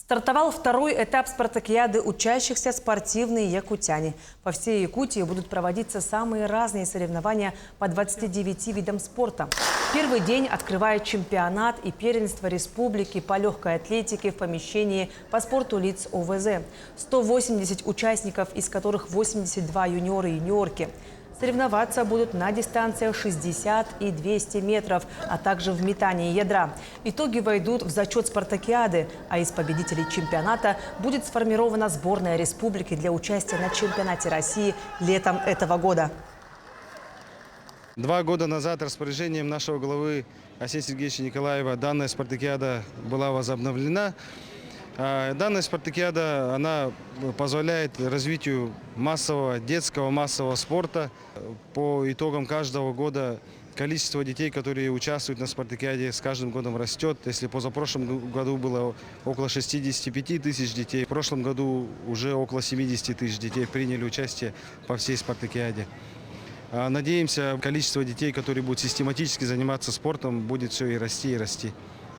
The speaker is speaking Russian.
Стартовал второй этап спартакиады учащихся спортивные якутяне. По всей Якутии будут проводиться самые разные соревнования по 29 видам спорта. Первый день открывает чемпионат и первенство республики по легкой атлетике в помещении по спорту лиц ОВЗ. 180 участников, из которых 82 юниоры и юниорки. Соревноваться будут на дистанциях 60 и 200 метров, а также в метании ядра. Итоги войдут в зачет спартакиады, а из победителей чемпионата будет сформирована сборная республики для участия на чемпионате России летом этого года. 2 года назад распоряжением нашего главы Арсения Сергеевича Николаева данная спартакиада была возобновлена. Данная спартакиада она позволяет развитию детского массового спорта. По итогам каждого года количество детей, которые участвуют на спартакиаде, с каждым годом растет. Если позапрошлом году было около 65 тысяч детей, в прошлом году уже около 70 тысяч детей приняли участие по всей спартакиаде. Надеемся, количество детей, которые будут систематически заниматься спортом, будет все и расти, и расти.